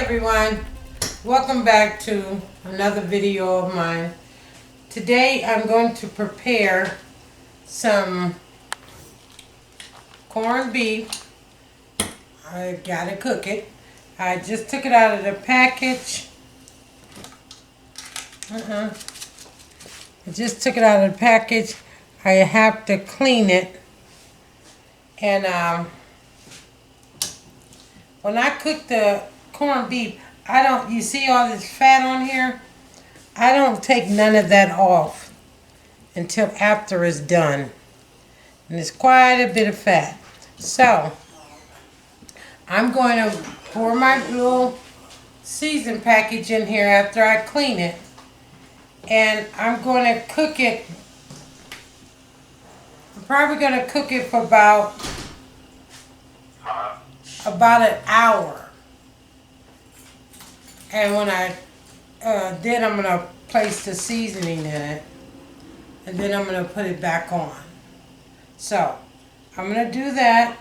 everyone, welcome back to another video of mine. Today I'm going to prepare some corned beef. I gotta cook it. I just took it out of the package. I just took it out of the package. I have to clean it. And when I cook the corned beef, you see all this fat on here? I don't take none of that off until after it's done. And it's quite a bit of fat. So, I'm going to pour my little season package in here after I clean it. And I'm going to cook it. I'm probably going to cook it for about an hour. And when then I'm going to place the seasoning in it. And then I'm going to put it back on. So, I'm going to do that.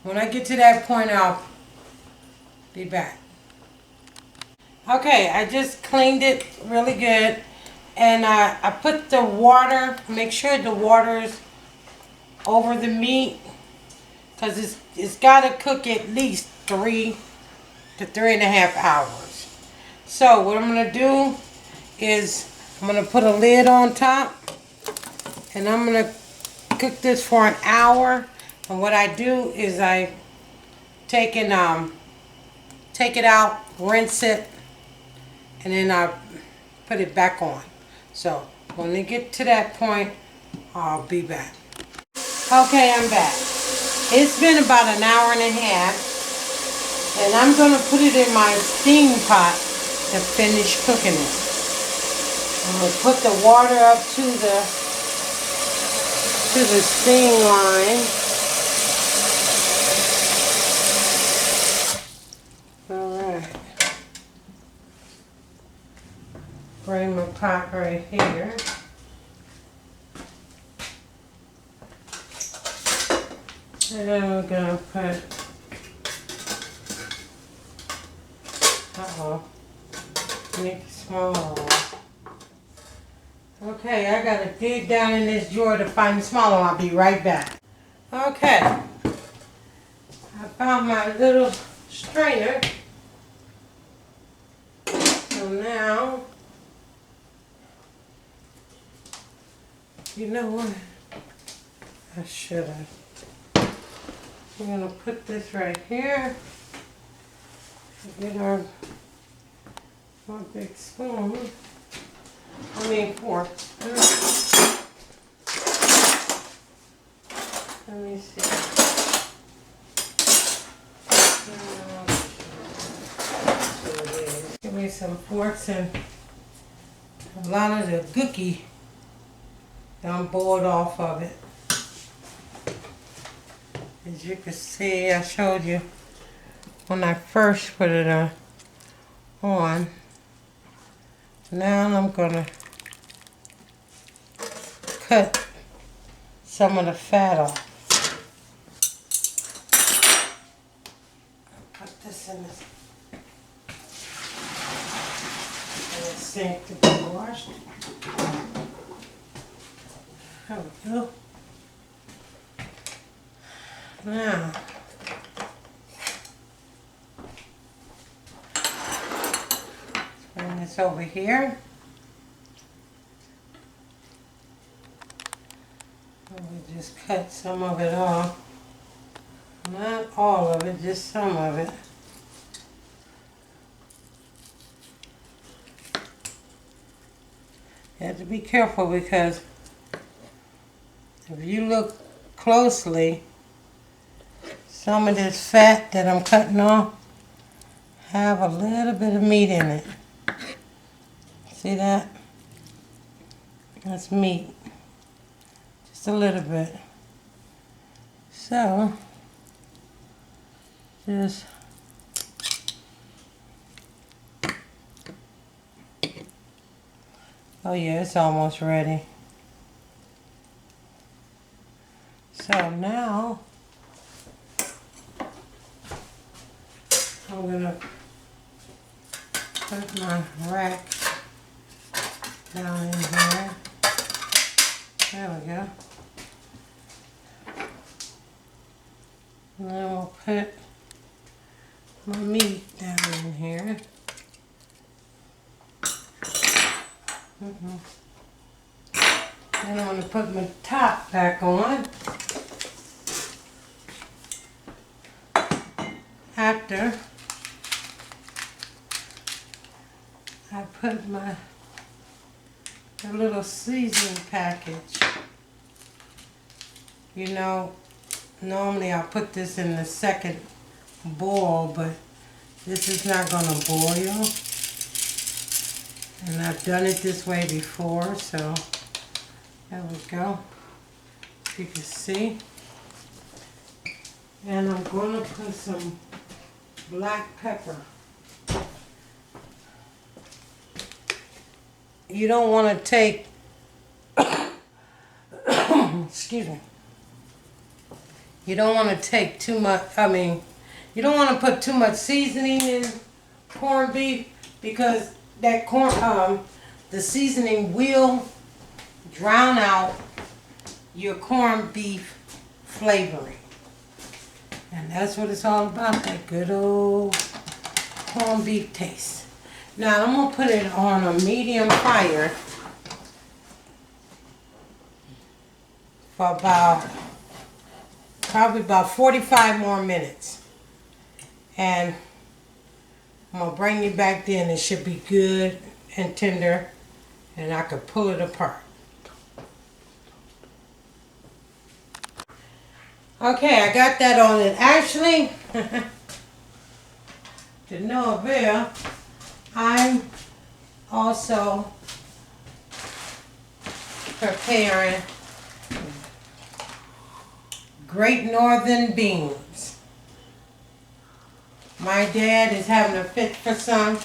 When I get to that point, I'll be back. Okay, I just cleaned it really good. And I put the water, make sure the water's over the meat. Because it's got to cook at least 3 to 3.5 hours. So what I'm going to do is I'm going to put a lid on top. And I'm going to cook this for an hour. And what I do is I take it out, rinse it, and then I put it back on. So when we get to that point, I'll be back. Okay, I'm back. It's been about an hour and a half. And I'm going to put it in my steam pot to finish cooking it. I'm going to put the water up to the steam line. Alright. Bring my pot right here. And then we're going to put... Make it small. Okay, I gotta dig down in this drawer to find the smaller one. I'll be right back. Okay. I found my little strainer. So now, you know what? I should have. I'm gonna put this right here. Get our big spoon. Fork. Let me see. Give me some forks and a lot of the gookie done boiled off of it. As you can see, I showed you when I first put it on. Now I'm gonna cut some of the fat off. Put this in the sink to be washed. There we go. Now, bring this over here. And we just cut some of it off. Not all of it, just some of it. You have to be careful because if you look closely, some of this fat that I'm cutting off have a little bit of meat in it. See that? That's meat. Just a little bit. So, just oh yeah, it's almost ready. So now I'm gonna Put my rack down in here. There we go. And then we'll put my meat down in here. Then I'm going to put my top back on. After I put a little seasoning package. You know, normally I'll put this in the second boil, but this is not going to boil. And I've done it this way before, so there we go. You can see. And I'm going to put some black pepper. You don't want to take, excuse me. You don't want to take too much, you don't want to put too much seasoning in corned beef because that the seasoning will drown out your corned beef flavoring. And that's what it's all about, that good old corned beef taste. Now I'm going to put it on a medium fire for probably about 45 more minutes. And I'm going to bring you back then. It should be good and tender and I could pull it apart. Okay, I got that on it. Actually, to no avail, I'm also preparing Great Northern beans. My dad is having a fit for some,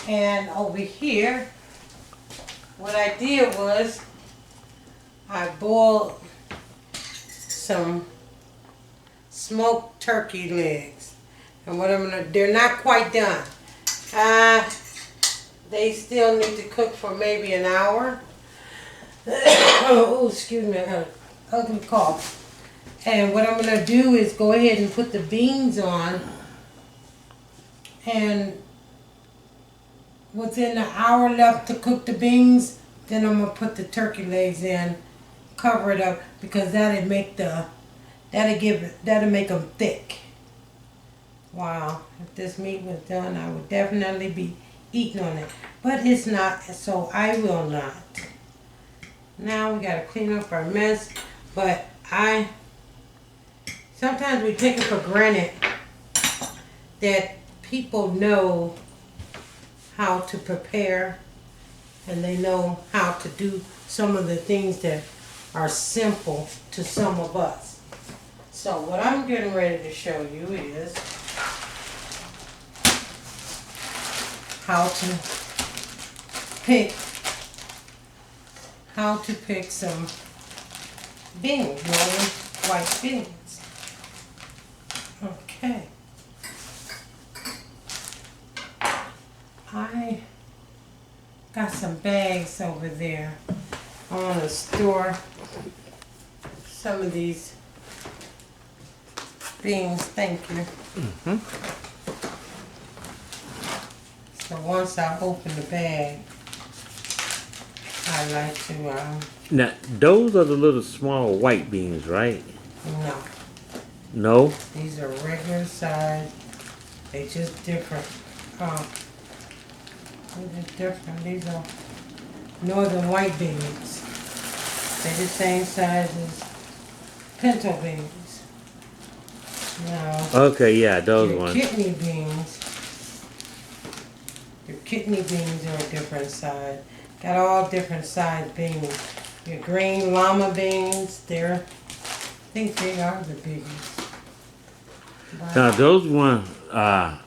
and over here, what I did was I boiled some smoked turkey legs. And what I'm gonna, they're not quite done. They still need to cook for maybe an hour. Oh, excuse me, I got an ugly cough. And what I'm gonna do is go ahead and put the beans on, and within an hour left to cook the beans, then I'm gonna put the turkey legs in, cover it up, because that'll make them thick. Wow, if this meat was done, I would definitely be eating on it. But it's not, so I will not. Now we gotta clean up our mess, but sometimes we take it for granted that people know how to prepare and they know how to do some of the things that are simple to some of us. So what I'm getting ready to show you is how to pick some beans, northern white beans. Okay. I got some bags over there. I want to store some of these beans. Thank you. So once I open the bag, I like to, Now, those are the little small white beans, right? no. No? These are regular size. They just different. They're different. These are northern white beans. They're the same size as pinto beans. Now, Okay, yeah, those your ones. kidney beans. Your kidney beans are a different size. Got all different size beans. Your green llama beans, I think they are the biggest. Now, those ones, my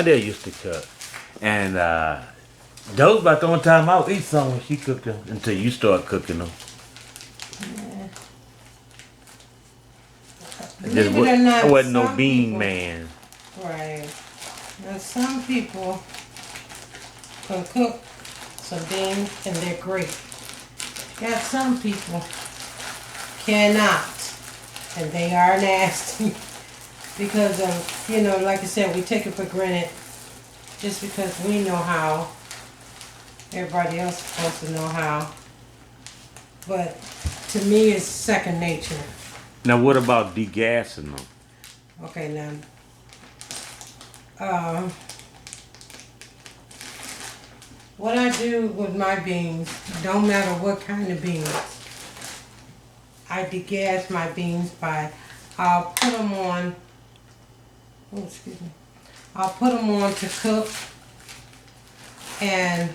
dad used to cook. And those about the only time I'll eat some when she cooked them until you start cooking them. Yeah. I Believe it or not, wasn't no some bean people- man. Right. Now some people can cook some beans and they're great. Got some people cannot, and they are nasty because of, you know, like I said, we take it for granted just because we know how. Everybody else is supposed to know how. But to me, it's second nature. Now, what about degassing them? Okay, now, what I do with my beans, don't matter what kind of beans, I degas my beans by, I'll put them on, oh, excuse me, I'll put them on to cook, and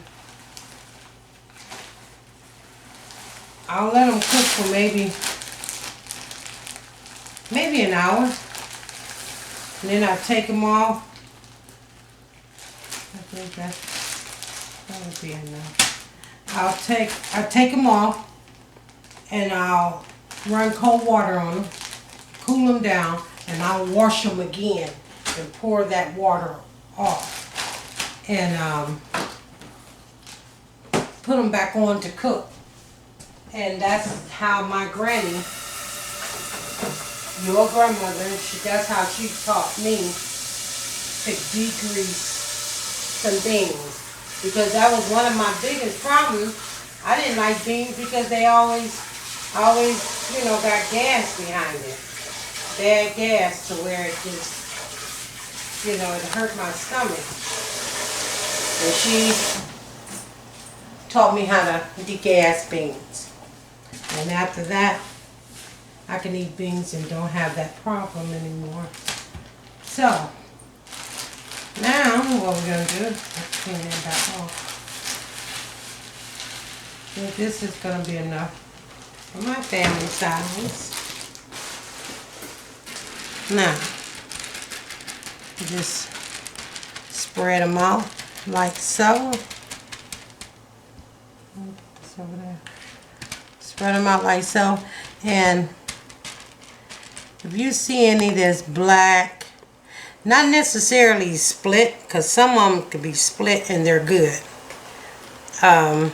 I'll let them cook for maybe an hour, and then I'll take them off. I think that would be enough. I'll take them off, and I'll run cold water on them, cool them down, and I'll wash them again and pour that water off, and put them back on to cook. And that's how my granny, your grandmother, that's how she taught me to degrease some beans. Because that was one of my biggest problems. I didn't like beans because they always, you know, got gas behind it. Bad gas to where it just, you know, it hurt my stomach. And she taught me how to degas beans. And after that, I can eat beans and don't have that problem anymore. So, now what we're going to do, let's clean it back off. I think this is going to be enough for my family size. Now, just spread them out like so. It's over there. Spread them out like so, and if you see any that's black, not necessarily split, because some of them could be split and they're good. I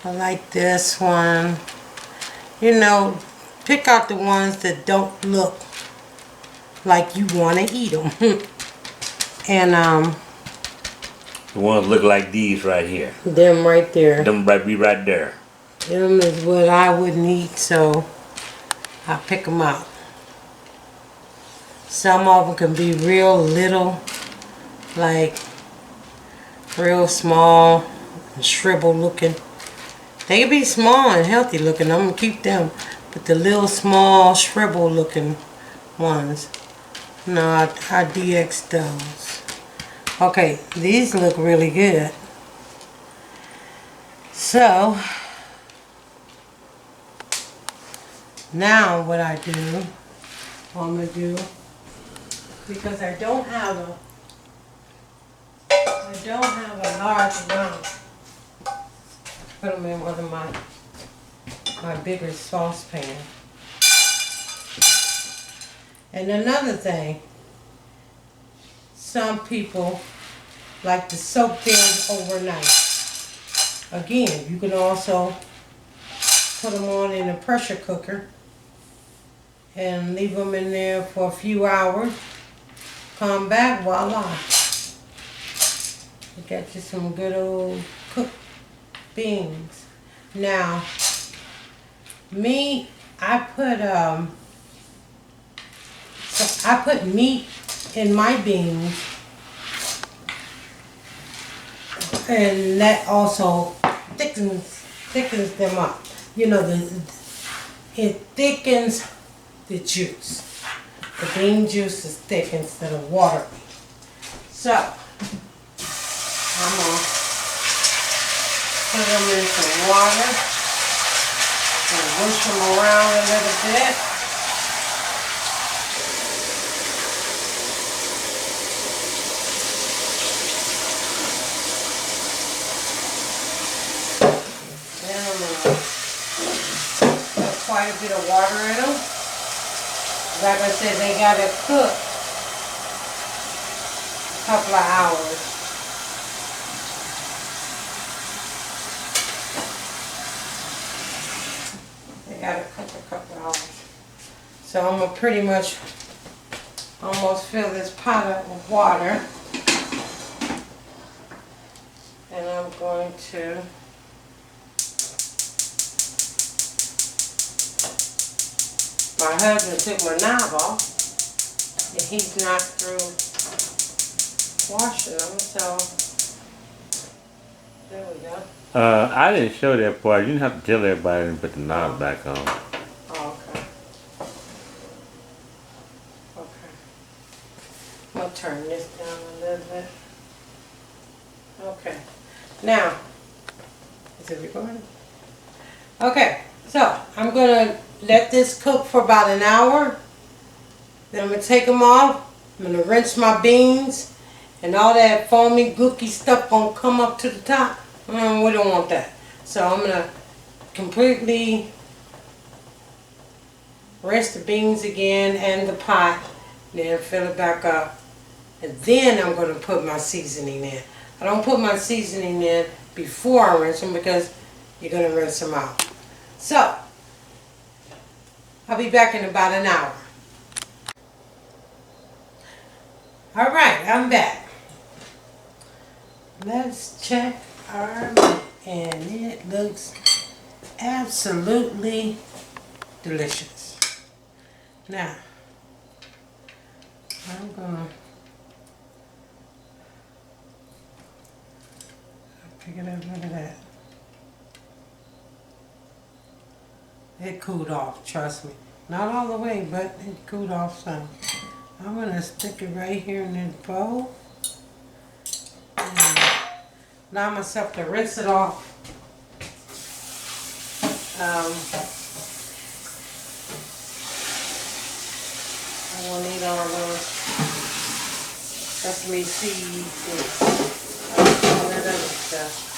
like this one. You know, pick out the ones that don't look like you want to eat them. And The ones look like these right here. them right there. Them right be right there. Them is what I wouldn't eat, so I pick them out. Some of them can be real little, like real small and shriveled looking. They can be small and healthy looking. I'm gonna keep them, but the little small shriveled looking ones, no, I DX those. Okay, these look really good. So now what I'm gonna do, because I don't have a large amount, put them in one of my bigger saucepan. And another thing, some people like to soak things overnight. Again, you can also put them on in a pressure cooker and leave them in there for a few hours. Come back, voila. You got you some good old cooked beans. Now, me, I put meat in my beans, and that also thickens them up. You know, it thickens the juice. The bean juice is thick instead of watery. So, I'm going to put them in some water and whisk them around a little bit. Then I'm going to put quite a bit of water in them. Like I said, they got to cook couple of hours. They gotta cook a couple of hours. So I'm gonna pretty much almost fill this pot up with water. And I'm going to my husband took my knob off and he's not through washing them, so there we go. I didn't show that part. You didn't have to tell everybody to put the knob back on. Oh, okay. Okay. I'm gonna turn this down a little bit. Okay. Now, is it recording? Okay, so I'm gonna let this cook for about an hour. Then I'm gonna take them off. I'm gonna rinse my beans, and all that foamy, gooky stuff gonna come up to the top. We don't want that. So I'm gonna completely rinse the beans again and the pot, then fill it back up, and then I'm gonna put my seasoning in. I don't put my seasoning in before I rinse them because you're gonna rinse them out. So I'll be back in about an hour. All right, I'm back. Let's check our meat, and it looks absolutely delicious. Now, I'm gonna pick it up. Look at that. It cooled off, trust me. Not all the way, but it cooled off some. I'm gonna stick it right here in this bowl. And allow myself to rinse it off. I won't need all those sesame seeds and all that other stuff.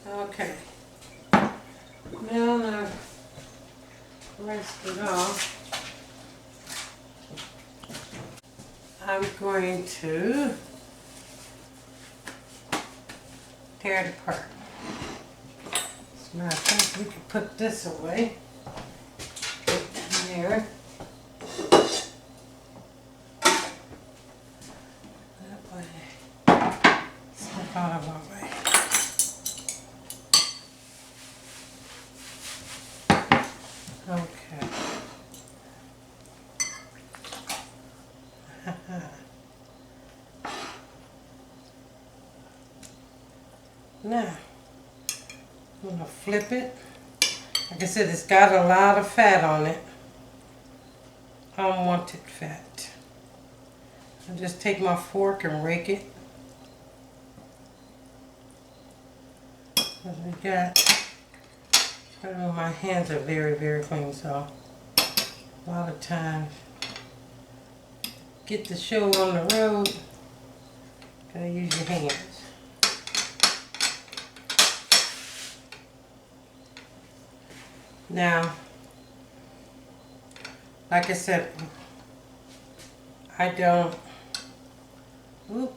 Okay. Now I've rinsed it off. I'm going to tear it apart. So I think we can put this away. There. That way. Step out of my way. Okay. Now, I'm going to flip it. Like I said, it's got a lot of fat on it. Unwanted fat. I just take my fork and rake it. Because we got, I know my hands are very, very clean, so a lot of times get the show on the road, gotta use your hands. Now, like I said, I don't, whoop,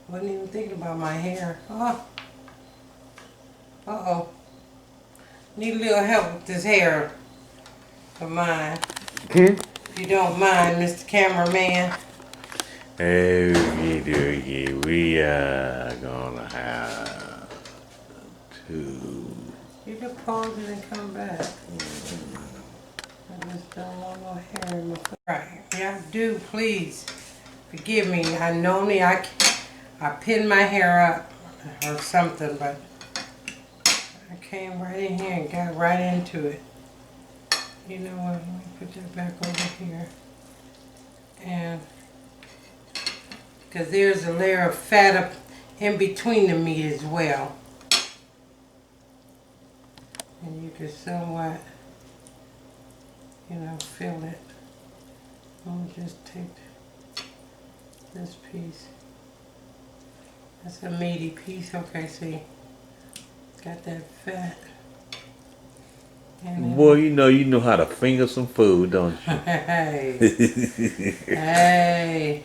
wasn't even thinking about my hair. Oh, uh-oh. Need a little help with this hair of mine. Okay. If you don't mind, Mr. Cameraman. Okay, we are gonna have to. You can pause it and come back. I just don't want no hair in my foot. Right, yeah, do please forgive me. I normally I pin my hair up or something, but I came right in here and got right into it. You know what? Let me put that back over here, and because there's a layer of fat up in between the meat as well. And you can somewhat, you know, feel it. I'll just take this piece. That's a meaty piece. Okay, see, got that fat. And, Boy, you know how to finger some food, don't hey, you? hey.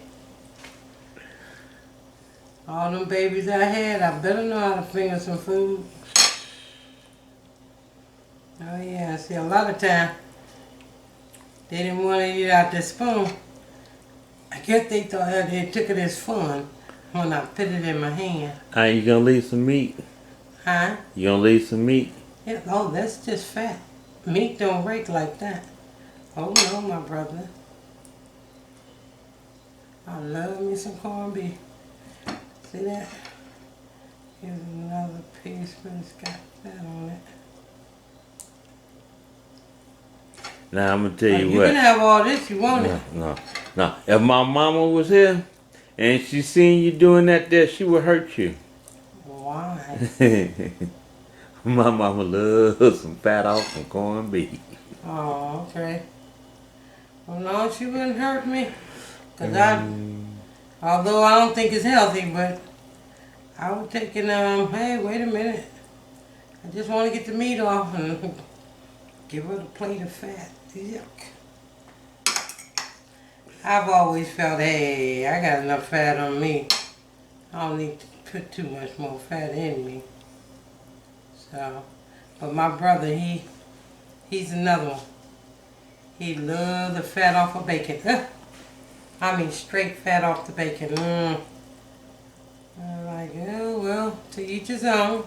All them babies I had, I better know how to finger some food. Oh yeah, see a lot of time they didn't want to eat out the spoon. I guess they thought they took it as fun when I put it in my hand. You gonna leave some meat? Huh? You gonna leave some meat? Yeah, oh, that's just fat. Meat don't break like that. Oh no, my brother. I love me some corned beef. See that? Here's another piece, but it's got fat on it. Now I'm gonna tell you You what. can have all this you want it. No. If my mama was here and she seen you doing that there, she would hurt you. Why? My mama loves some fat off some corned beef. Oh, okay. Well, no, she wouldn't hurt me. Cause although I don't think it's healthy, but I was thinking, hey, wait a minute. I just want to get the meat off and give her a plate of fat. Yuck. I've always felt, hey, I got enough fat on me. I don't need to put too much more fat in me. So, but my brother, he's another one. He loves the fat off of bacon. I mean, straight fat off the bacon. I'm like, oh, well, to each his own.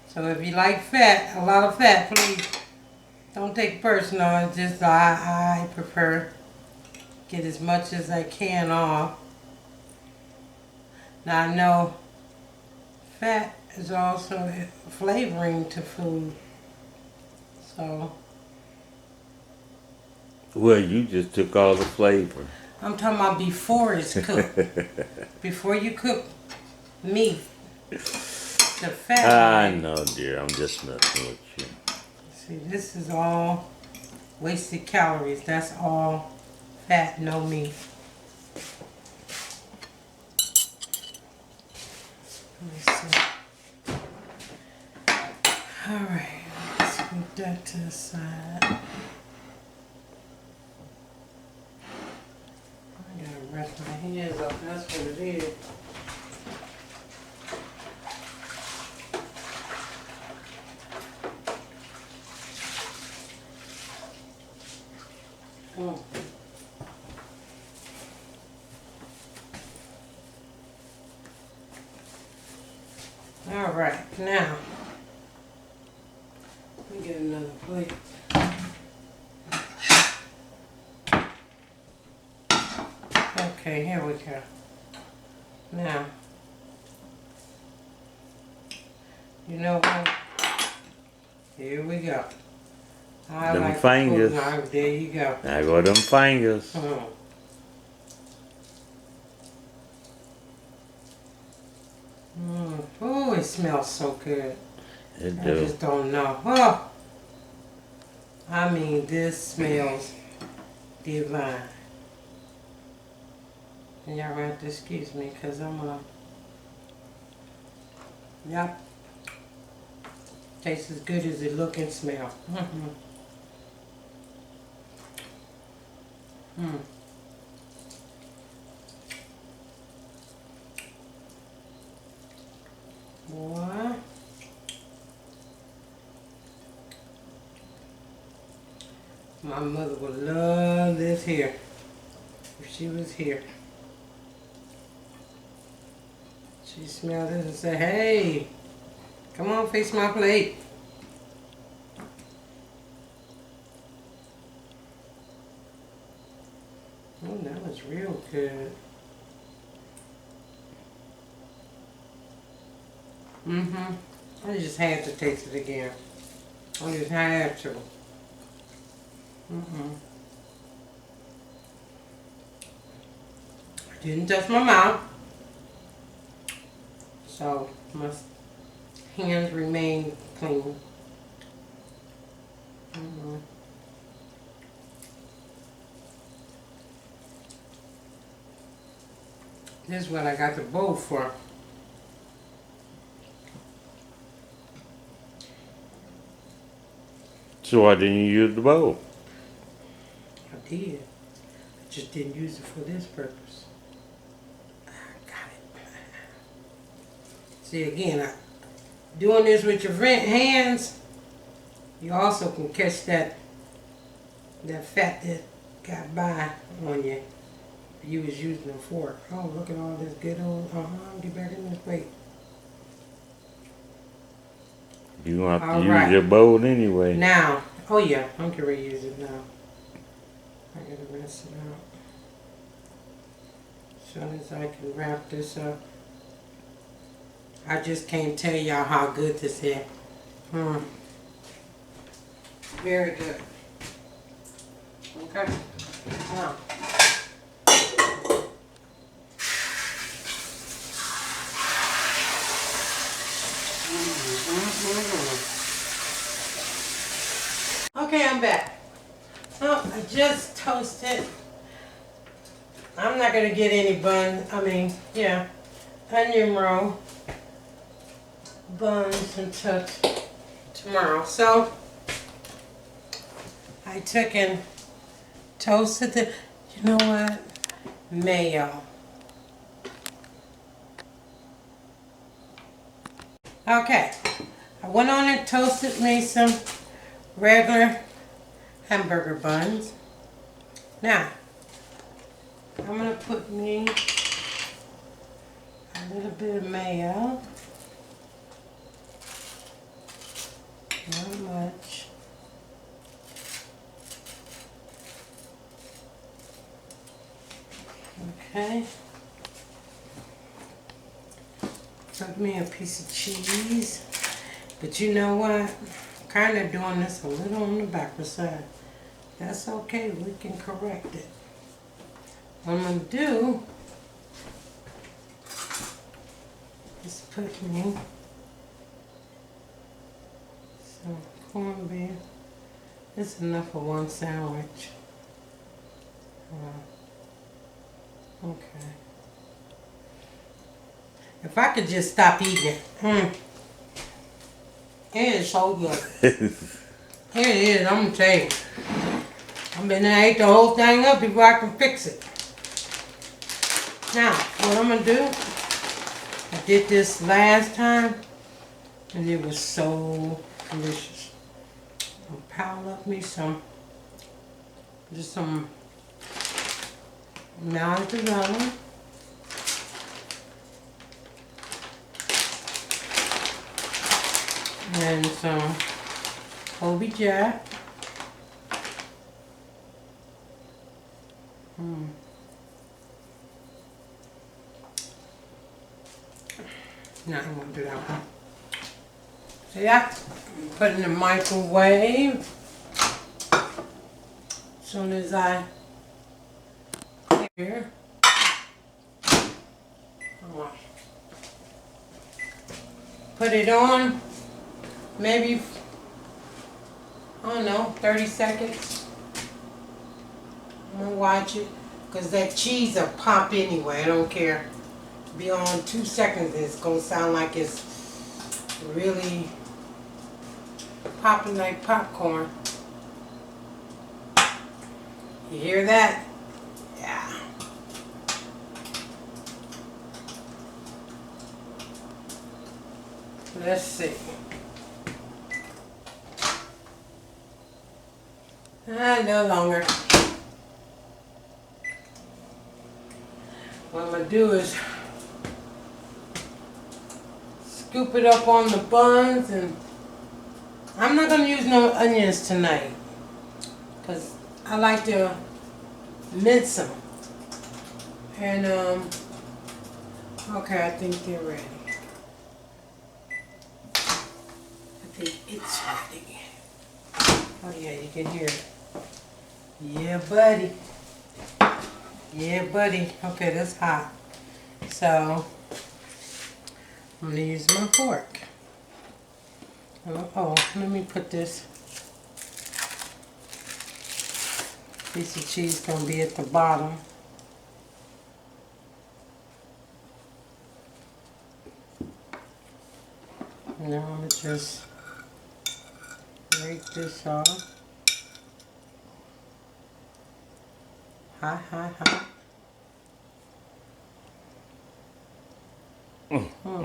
So if you like fat, a lot of fat, please don't take it personal. It's just I prefer get as much as I can off. Now I know fat is also a flavoring to food. So Well, you just took all the flavor. I'm talking about before it's cooked. Before you cook meat, the fat. I know, dear. I'm just messing with you. See, this is all wasted calories. That's all fat, no meat. Let me see. Alright, let's put that to the side. I gotta rest my hands up, that's what it is. All right, now let me get another plate. Okay, here we go. Now, you know what? Here we go. I Them like fingers. the food. There you go. I got them fingers. Oh, it smells so good. It I do. just don't know. Oh, I mean, this smells divine. And y'all gonna have to excuse me because I'm yep. Tastes as good as it look and smell. Boy. My mother would love this here if she was here. She smelled this and said, hey, come on, face my plate. Oh, that was real good. I just had to taste it again. I just had to. I didn't touch my mouth. So my hands remain clean. This is what I got the bowl for. So why didn't you use the bowl? I did. I just didn't use it for this purpose. Got it. See, again, doing this with your hands, you also can catch that fat that got by on you. You was using a fork. Oh, look at all this good old, get back in this plate. You gonna have to All use right. your bowl anyway. Now, oh yeah, I'm gonna reuse it now. I gotta rinse it out. As soon as I can wrap this up. I just can't tell y'all how good this is. Very good. Okay. Now. Okay, I'm back. Oh, I just toasted. I'm not gonna get any onion roll buns until tomorrow. So I took and toasted the, you know what? Mayo. Okay. I went on and toasted me some regular hamburger buns. Now, I'm going to put me a little bit of mayo. Not much. Okay. Put me a piece of cheese. But you know what? I'm kind of doing this a little on the backward side. That's okay. We can correct it. What I'm going to do is put me some corned beef. It's enough for one sandwich. Okay. If I could just stop eating it. It is so good. It is, I'm gonna tell you. I've been there, ate the whole thing up before I can fix it. Now, what I'm gonna do, I did this last time, and it was so delicious. I'll pile up me some mozzarella. And some Colby Jack. No, I won't do that one. So yeah, put it in the microwave. As soon as I clear. Put it on, maybe, I don't know, 30 seconds. I'm gonna watch it, because that cheese will pop anyway, I don't care. Be on 2 seconds, it's gonna sound like it's really popping like popcorn. You hear that? Yeah. Let's see. No longer. What I'm going to do is scoop it up on the buns, and I'm not going to use no onions tonight because I like to mince them. And okay, I think they're ready. I think it's ready. Oh yeah, you can hear it. Yeah, buddy. Yeah, buddy. Okay, that's hot. So, I'm going to use my fork. Oh, let me put this piece of cheese going to be at the bottom. Now I'm going to just break this off. Hot, hot, hot.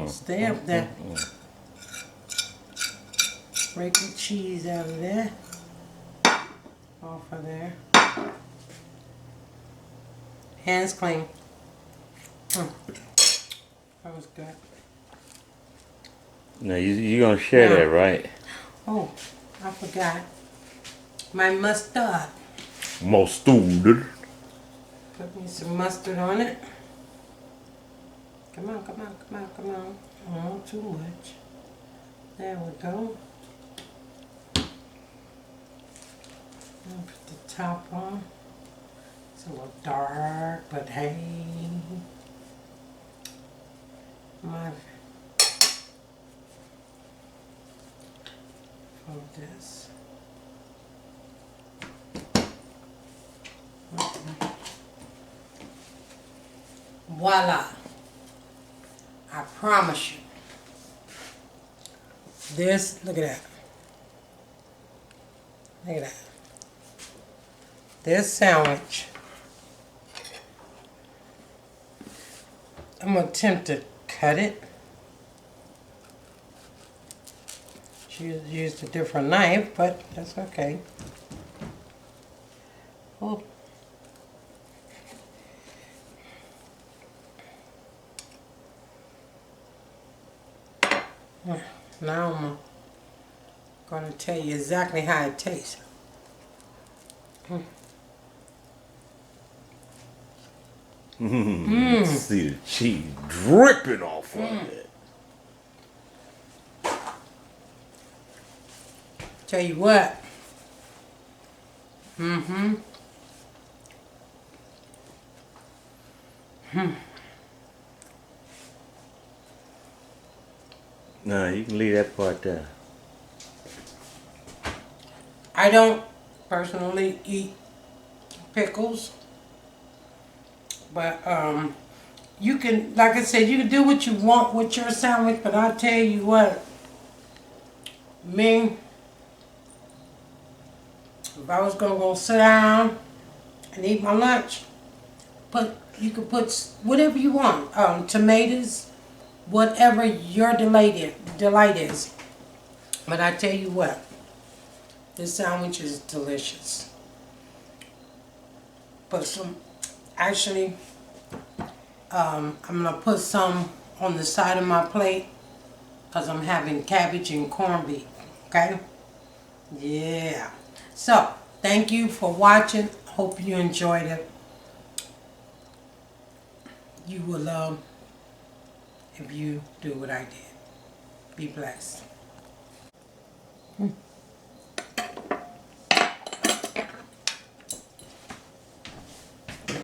Stay up there. Break the cheese out of there. Off of there. Hands clean. That was good. Now you gonna share that, right? Oh, I forgot. My mustard. Mustard. Put me some mustard on it. Come on, come on, come on, come on. Oh, too much. There we go. I'll put the top on. It's a little dark, but hey. My for this. Okay. Voila. I promise you. This, look at that. Look at that. This sandwich, I'm going to attempt to cut it. She used a different knife, but that's okay. Oh. Now I'm going to tell you exactly how it tastes. See the cheese dripping off of it. Tell you what. No, you can leave that part there. I don't personally eat pickles, but you can, like I said, you can do what you want with your sandwich, but I'll tell you what, me, if I was gonna go sit down and eat my lunch, you could put whatever you want, tomatoes, whatever your delight is. But I tell you what, this sandwich is delicious. Put some, actually, I'm gonna put some on the side of my plate because I'm having cabbage and corned beef, okay? Yeah. So, thank you for watching. Hope you enjoyed it. You will love if you do what I did. Be blessed.